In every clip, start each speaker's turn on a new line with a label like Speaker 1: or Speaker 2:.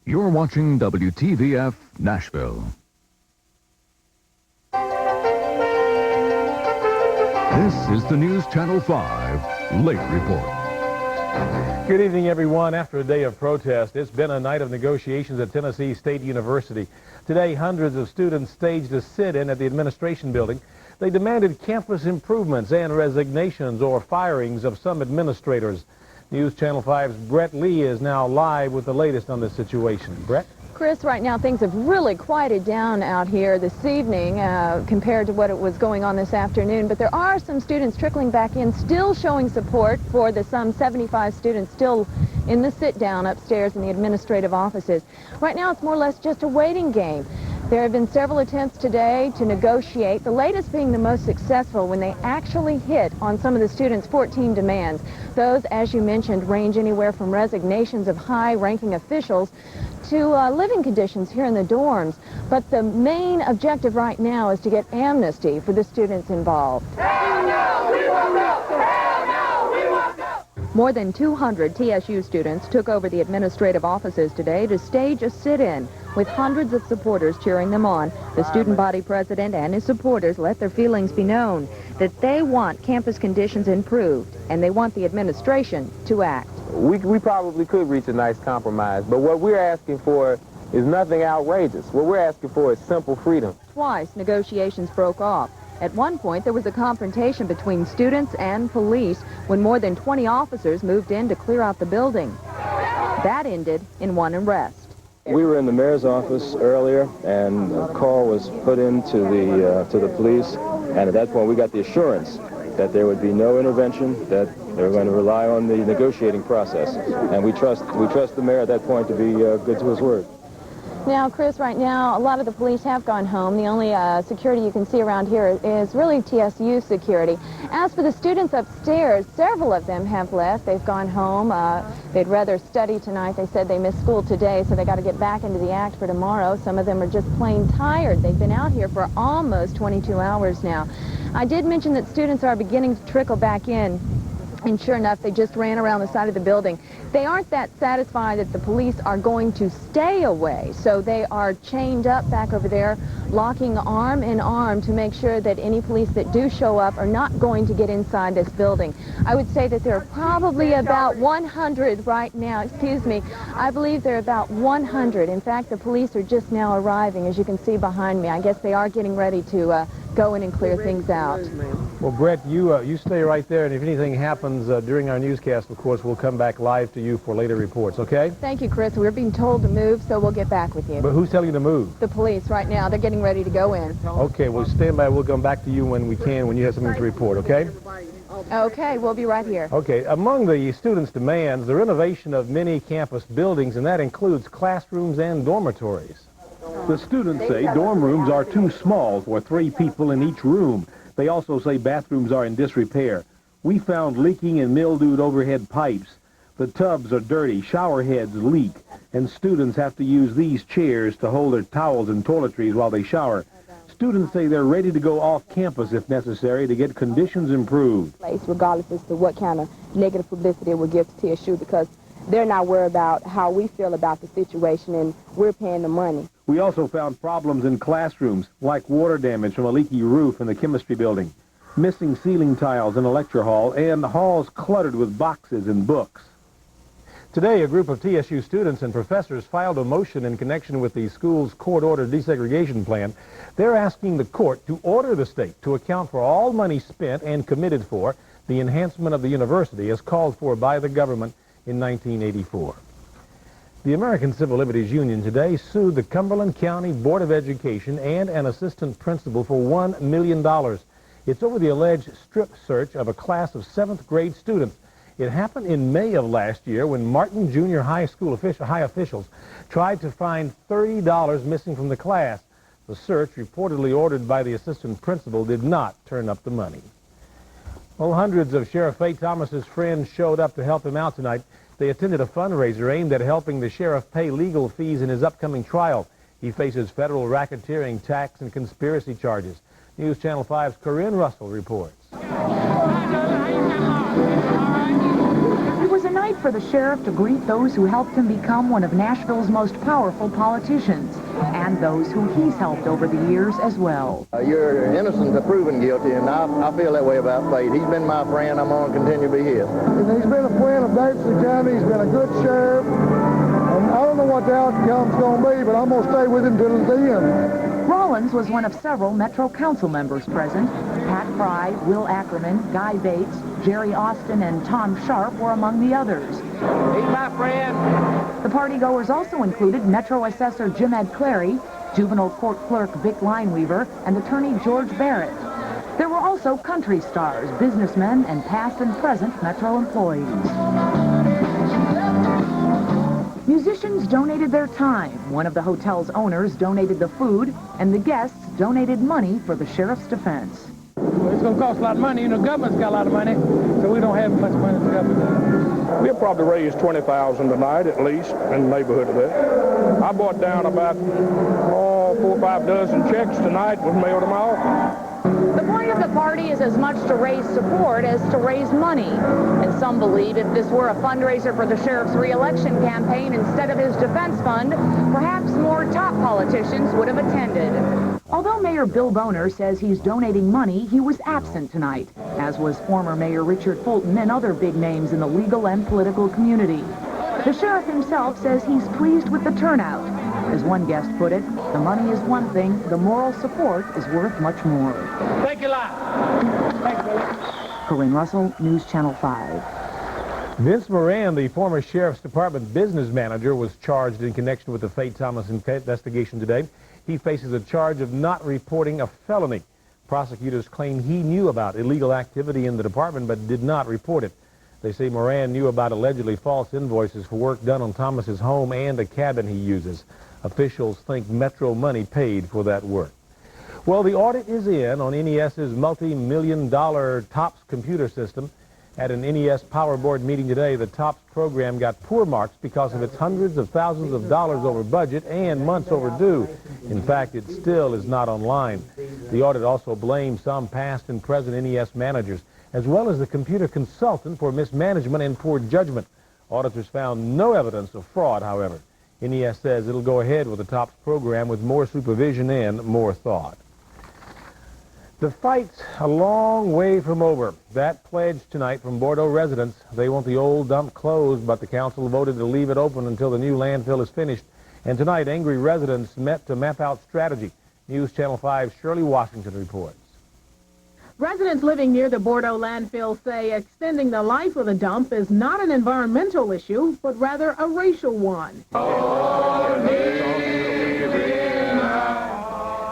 Speaker 1: You're watching WTVF Nashville. This is the News Channel 5 Late Report.
Speaker 2: Good evening, everyone. After a day of protest, it's been a night of negotiations at Tennessee State University. Today, hundreds of students staged a sit-in at the administration building. They demanded campus improvements and resignations or firings of some administrators. News Channel 5's Brett Lee is now live with the latest on this situation. Brett?
Speaker 3: Chris, right now things have really quieted down out here this evening compared to what it was going on this afternoon. But there are some students trickling back in, still showing support for the some 75 students still in the sit-down upstairs in the administrative offices. Right now it's more or less just a waiting game. There have been several attempts today to negotiate, the latest being the most successful when they actually hit on some of the students' 14 demands. Those, as you mentioned, range anywhere from resignations of high-ranking officials to living conditions here in the dorms. But the main objective right now is to get amnesty for the students involved.
Speaker 4: Hell no, we won't go! Hell no, we won't go!
Speaker 3: More than 200 TSU students took over the administrative offices today to stage a sit-in, with hundreds of supporters cheering them on. The student body president and his supporters let their feelings be known that they want campus conditions improved, and they want the administration to act.
Speaker 5: We probably could reach a nice compromise, but what we're asking for is nothing outrageous. What we're asking for is simple freedom.
Speaker 3: Twice, negotiations broke off. At one point, there was a confrontation between students and police when more than 20 officers moved in to clear out the building. That ended in one arrest.
Speaker 6: We were in the mayor's office earlier, and a call was put into to the police, and at that point we got the assurance that there would be no intervention, that they were going to rely on the negotiating process, and we trust the mayor at that point to be good to his word.
Speaker 3: Now, Chris, right now, a lot of the police have gone home. The only security you can see around here is really TSU security. As for the students upstairs, several of them have left. They've gone home. They'd rather study tonight. They said they missed school today, so they got to get back into the act for tomorrow. Some of them are just plain tired. They've been out here for almost 22 hours now. I did mention that students are beginning to trickle back in. And sure enough, they just ran around the side of the building. They aren't that satisfied that the police are going to stay away, so they are chained up back over there, locking arm in arm to make sure that any police that do show up are not going to get inside this building. I would say that there are probably about 100 right now. Excuse me. I believe there are about 100. In fact, the police are just now arriving, as you can see behind me. I guess they are getting ready to go in and clear things out.
Speaker 2: Well, Brett, you stay right there, and if anything happens during our newscast, of course, we'll come back live to you for later reports, okay?
Speaker 3: Thank you, Chris. We're being told to move, so we'll get back with you.
Speaker 2: But who's telling you to move?
Speaker 3: The police right now. They're getting ready to go in.
Speaker 2: Okay, well, stand by. We'll come back to you when we can, when you have something to report, okay?
Speaker 3: Okay, we'll be right here.
Speaker 2: Okay, among the students' demands, the renovation of many campus buildings, and that includes classrooms and dormitories.
Speaker 7: The students say dorm rooms are too small for 3 people in each room. They also say bathrooms are in disrepair. We found leaking and mildewed overhead pipes. The tubs are dirty, shower heads leak, and students have to use these chairs to hold their towels and toiletries while they shower. Students say they're ready to go off campus if necessary to get conditions improved.
Speaker 8: Regardless as to what kind of negative publicity it will give to TSU, because they're not worried about how we feel about the situation, and we're paying the money.
Speaker 7: We also found problems in classrooms, like water damage from a leaky roof in the chemistry building, missing ceiling tiles in a lecture hall, and halls cluttered with boxes and books.
Speaker 2: Today, a group of TSU students and professors filed a motion in connection with the school's court-ordered desegregation plan. They're asking the court to order the state to account for all money spent and committed for the enhancement of the university as called for by the government in 1984. The American Civil Liberties Union today sued the Cumberland County Board of Education and an assistant principal for $1 million. It's over the alleged strip search of a class of 7th grade students. It happened in May of last year when Martin Junior High School high officials tried to find $30 missing from the class. The search, reportedly ordered by the assistant principal, did not turn up the money. Well, hundreds of Sheriff Faye Thomas's friends showed up to help him out tonight. They attended a fundraiser aimed at helping the sheriff pay legal fees in his upcoming trial. He faces federal racketeering, tax, and conspiracy charges. News Channel 5's Corinne Russell reports.
Speaker 9: It was a night for the sheriff to greet those who helped him become one of Nashville's most powerful politicians, and those who he's helped over the years as well.
Speaker 10: You're innocent of proven guilty, and I feel that way about Fate. He's been my friend. I'm going to continue to be his.
Speaker 11: He's been a friend of Davidson County. He's been a good sheriff. And I don't know what the outcome's going to be, but I'm going to stay with him till the end.
Speaker 9: Rollins was one of several Metro Council members present. Pat Fry, Will Ackerman, Guy Bates, Jerry Austin, and Tom Sharp were among the others.
Speaker 10: He's my friend.
Speaker 9: The partygoers also included Metro Assessor Jim Ed Clary, Juvenile Court Clerk Vic Lineweaver, and Attorney George Barrett. There were also country stars, businessmen, and past and present Metro employees. Musicians donated their time. One of the hotel's owners donated the food, and the guests donated money for the sheriff's defense.
Speaker 11: Well, it's going to cost a lot of money. You know, government's got a lot of money, so we don't have much money as the government.
Speaker 12: We'll probably raise $20,000 tonight, at least, in the neighborhood of that. I brought down about 4 or 5 dozen checks tonight, was mailed them out.
Speaker 13: The point of the party is as much to raise support as to raise money. And some believe if this were a fundraiser for the sheriff's re-election campaign instead of his defense fund, perhaps more top politicians would have attended.
Speaker 9: Although Mayor Bill Boner says he's donating money, he was absent tonight, as was former Mayor Richard Fulton and other big names in the legal and political community. The sheriff himself says he's pleased with the turnout. As one guest put it, the money is one thing, the moral support is worth much more.
Speaker 11: Thank you a lot. Thank you, Billy.
Speaker 9: Corinne Russell, News Channel 5.
Speaker 2: Vince Moran, the former Sheriff's Department business manager, was charged in connection with the Fate Thomas investigation today. He faces a charge of not reporting a felony. Prosecutors claim he knew about illegal activity in the department but did not report it. They say Moran knew about allegedly false invoices for work done on Thomas's home and a cabin he uses. Officials think Metro money paid for that work. Well, the audit is in on NES's multi-million-dollar TOPS computer system. At an NES Power Board meeting today, the TOPS program got poor marks because of its hundreds of thousands of dollars over budget and months overdue. In fact, it still is not online. The audit also blames some past and present NES managers, as well as the computer consultant, for mismanagement and poor judgment. Auditors found no evidence of fraud, however. NES says it'll go ahead with the TOPS program with more supervision and more thought. The fight's a long way from over. That pledge tonight from Bordeaux residents. They want the old dump closed, but the council voted to leave it open until the new landfill is finished. And tonight, angry residents met to map out strategy. News Channel 5's Shirley Washington reports.
Speaker 14: Residents living near the Bordeaux landfill say extending the life of the dump is not an environmental issue, but rather a racial one.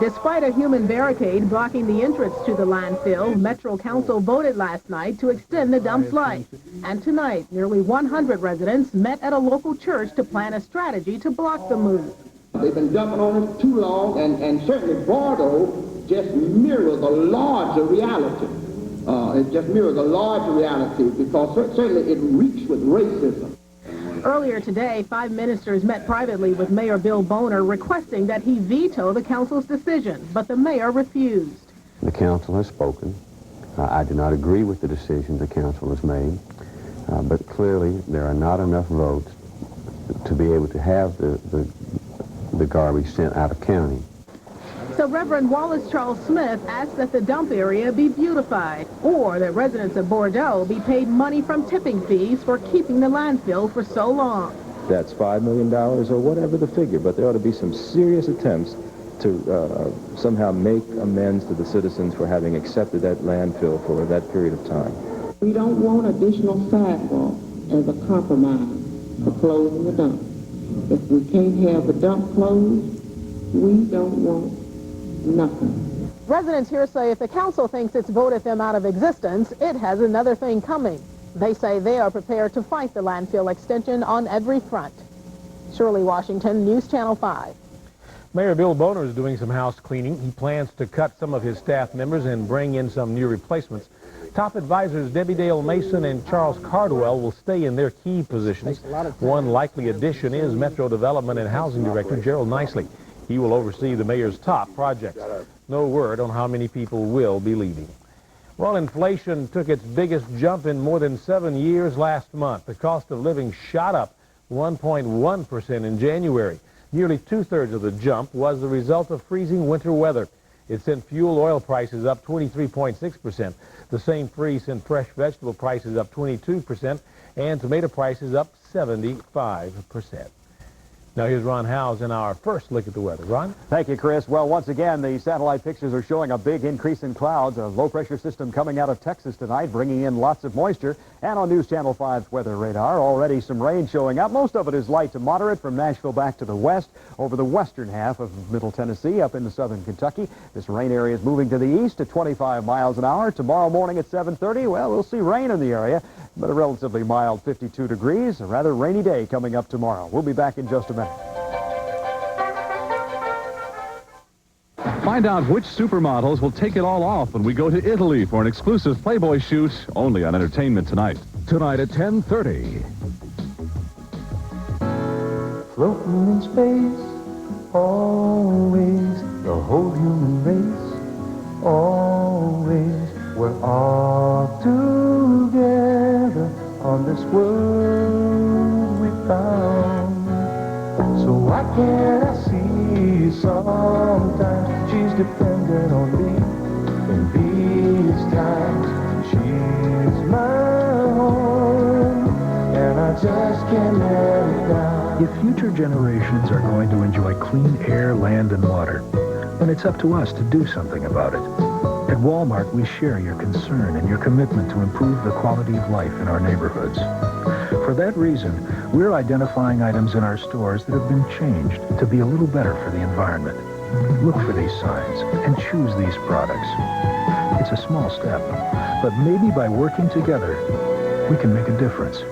Speaker 14: Despite a human barricade blocking the entrance to the landfill, Metro Council voted last night to extend the dump's life. And tonight, nearly 100 residents met at a local church to plan a strategy to block the move.
Speaker 15: They've been dumping on it too long, and certainly Bordeaux just mirrors a larger reality. It just mirrors a larger reality because certainly it reeks with racism.
Speaker 14: Earlier today, 5 ministers met privately with Mayor Bill Boner requesting that he veto the council's decision, but the mayor refused.
Speaker 16: The council has spoken. I do not agree with the decision the council has made, but clearly there are not enough votes to be able to have the garbage sent out of county.
Speaker 14: So Reverend Wallace Charles Smith asked that the dump area be beautified, or that residents of Bordeaux be paid money from tipping fees for keeping the landfill for so long.
Speaker 6: That's $5 million or whatever the figure, but there ought to be some serious attempts to somehow make amends to the citizens for having accepted that landfill for that period of time.
Speaker 15: We don't want additional sidewalk as a compromise for closing the dump. If we can't have the dump closed, we don't want nothing.
Speaker 14: Residents here say if the council thinks it's voted them out of existence, it has another thing coming. They say they are prepared to fight the landfill extension on every front. Shirley Washington, News Channel 5.
Speaker 2: Mayor Bill Boner is doing some house cleaning. He plans to cut some of his staff members and bring in some new replacements. Top advisors Debbie Dale Mason and Charles Cardwell will stay in their key positions. One likely addition is Metro Development and Housing Director Gerald Nicely. He will oversee the mayor's top projects. No word on how many people will be leaving. Well, inflation took its biggest jump in more than 7 years last month. The cost of living shot up 1.1% in January. Nearly two-thirds of the jump was the result of freezing winter weather. It sent fuel oil prices up 23.6%. The same freeze sent fresh vegetable prices up 22% and tomato prices up 75%. Now here's Ron Howes in our first look at the weather. Ron?
Speaker 17: Thank you, Chris. Well, once again, the satellite pictures are showing a big increase in clouds. A low-pressure system coming out of Texas tonight, bringing in lots of moisture. And on News Channel 5's weather radar, already some rain showing up. Most of it is light to moderate from Nashville back to the west, over the western half of Middle Tennessee, up into southern Kentucky. This rain area is moving to the east at 25 miles an hour. Tomorrow morning at 7:30, well, we'll see rain in the area, but a relatively mild 52 degrees. A rather rainy day coming up tomorrow. We'll be back in just a minute.
Speaker 1: Find out which supermodels will take it all off when we go to Italy for an exclusive Playboy shoot only on Entertainment Tonight. Tonight at 10:30.
Speaker 18: Floating in space, always, the whole human race, always, we're all together on this world we found. So why can't I see sometimes she's dependent on me in these times? She's my home, and I just can't let it down.
Speaker 19: If future generations are going to enjoy clean air, land, and water, then it's up to us to do something about it. At Walmart, we share your concern and your commitment to improve the quality of life in our neighborhoods. For that reason, we're identifying items in our stores that have been changed to be a little better for the environment. Look for these signs and choose these products. It's a small step, but maybe by working together, we can make a difference.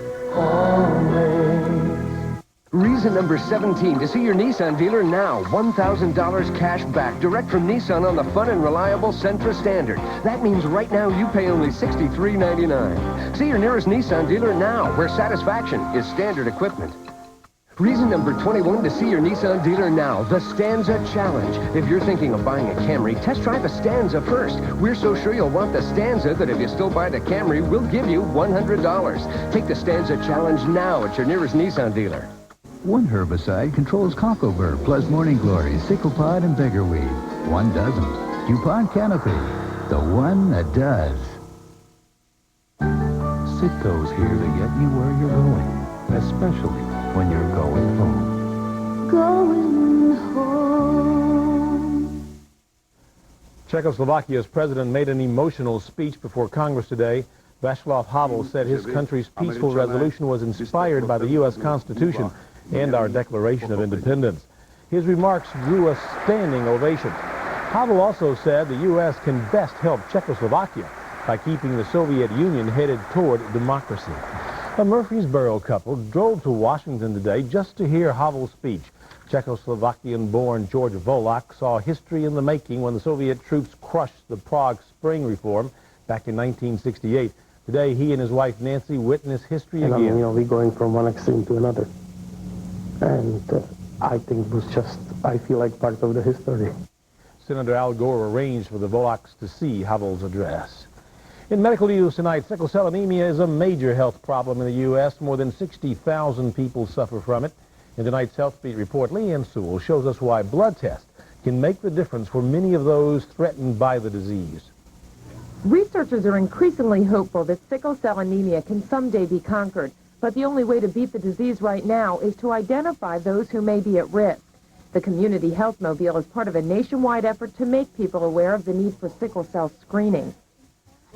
Speaker 20: Reason number 17 to see your Nissan dealer now. $1,000 cash back direct from Nissan on the fun and reliable Sentra Standard. That means right now you pay only $63.99. See your nearest Nissan dealer now, where satisfaction is standard equipment. Reason number 21 to see your Nissan dealer now, the Stanza Challenge. If you're thinking of buying a Camry, test drive the Stanza first. We're so sure you'll want the Stanza that if you still buy the Camry, we'll give you $100. Take the Stanza Challenge now at your nearest Nissan dealer.
Speaker 21: One herbicide controls Cocoburr, plus Morning Glory, Sicklepod, and beggarweed. One doesn't. DuPont Canopy, the one that does. Citgo's here to get you where you're going, especially when you're going home.
Speaker 18: Going home.
Speaker 2: Czechoslovakia's president made an emotional speech before Congress today. Václav Havel said his country's peaceful resolution was inspired by the U.S. Constitution and our Declaration of Independence. His remarks drew a standing ovation. Havel also said the U.S. can best help Czechoslovakia by keeping the Soviet Union headed toward democracy. A Murfreesboro couple drove to Washington today just to hear Havel's speech. Czechoslovakian-born George Volak saw history in the making when the Soviet troops crushed the Prague Spring reform back in 1968. Today, he and his wife Nancy witness history again.
Speaker 22: You know, we're going from one extreme to another. And I think it was just, I feel like part of the history.
Speaker 2: Senator Al Gore arranged for the Volaks to see Havel's address. In medical news tonight, sickle cell anemia is a major health problem in the U.S. More than 60,000 people suffer from it. In tonight's Health Beat report, Leanne Sewell shows us why blood tests can make the difference for many of those threatened by the disease.
Speaker 9: Researchers are increasingly hopeful that sickle cell anemia can someday be conquered. But the only way to beat the disease right now is to identify those who may be at risk. The Community Health Mobile is part of a nationwide effort to make people aware of the need for sickle cell screening.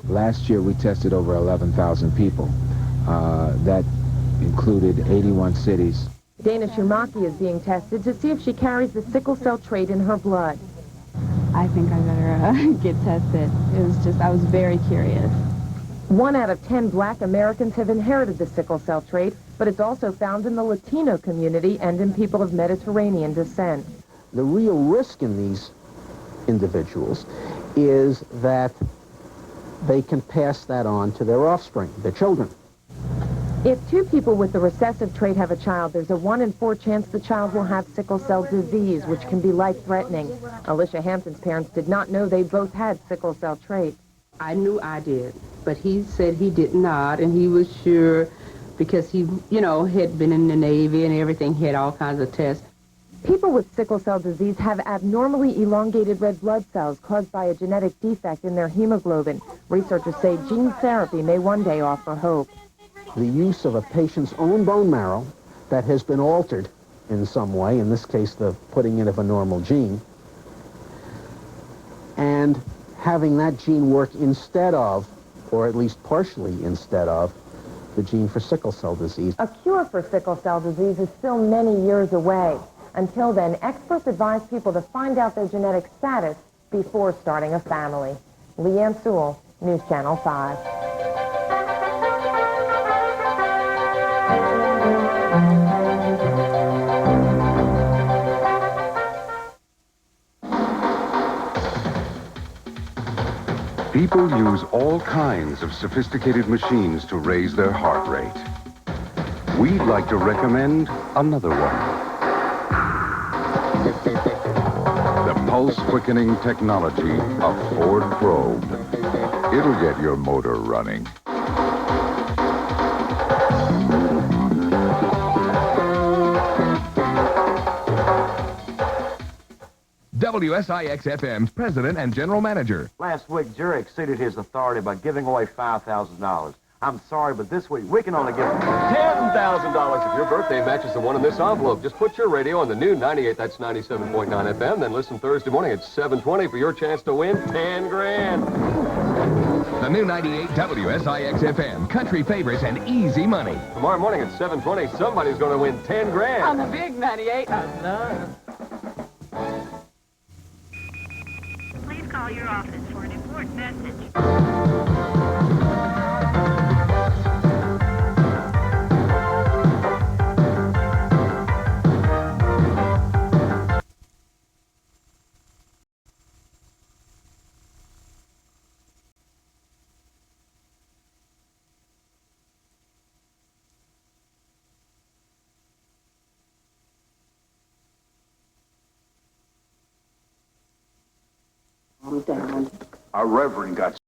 Speaker 23: Last year we tested over 11,000 people. That included 81 cities.
Speaker 9: Dana Shumaki is being tested to see if she carries the sickle cell trait in her blood.
Speaker 24: I think I better get tested. I was very curious.
Speaker 9: 1 out of 10 black Americans have inherited the sickle cell trait, but it's also found in the Latino community and in people of Mediterranean descent.
Speaker 25: The real risk in these individuals is that they can pass that on to their offspring, their children.
Speaker 9: If 2 people with the recessive trait have a child, there's a 1 in 4 chance the child will have sickle cell disease, which can be life-threatening. Alicia Hampton's parents did not know they both had sickle cell trait.
Speaker 3: I knew I did, but he said he did not, and he was sure because he, had been in the Navy and everything, he had all kinds of tests.
Speaker 4: People with sickle cell disease have abnormally elongated red blood cells caused by a genetic defect in their hemoglobin. Researchers say gene therapy may one day offer hope.
Speaker 25: The use of a patient's own bone marrow that has been altered in some way, in this case the putting in of a normal gene, and having that gene work instead of, or at least partially instead of, the gene for sickle cell disease.
Speaker 4: A cure for sickle cell disease is still many years away. Until then, experts advise people to find out their genetic status before starting a family. Leanne Sewell, News Channel 5.
Speaker 5: People use all kinds of sophisticated machines to raise their heart rate. We'd like to recommend another one. The pulse-quickening technology of Ford Probe. It'll get your motor running.
Speaker 7: WSIX-FM's president and general manager.
Speaker 8: Last week, Jerry exceeded his authority by giving away $5,000. I'm sorry, but this week we can only give
Speaker 26: $10,000 if your birthday matches the one in this envelope. Just put your radio on the new 98, that's 97.9 FM, then listen Thursday morning at 7:20 for your chance to win 10 grand.
Speaker 7: The new 98 WSIX-FM, country favorites and easy money.
Speaker 26: Tomorrow morning at 7:20, somebody's going to win 10 grand.
Speaker 13: On the big 98.
Speaker 27: Please call your office for an important message.
Speaker 28: Our Reverend got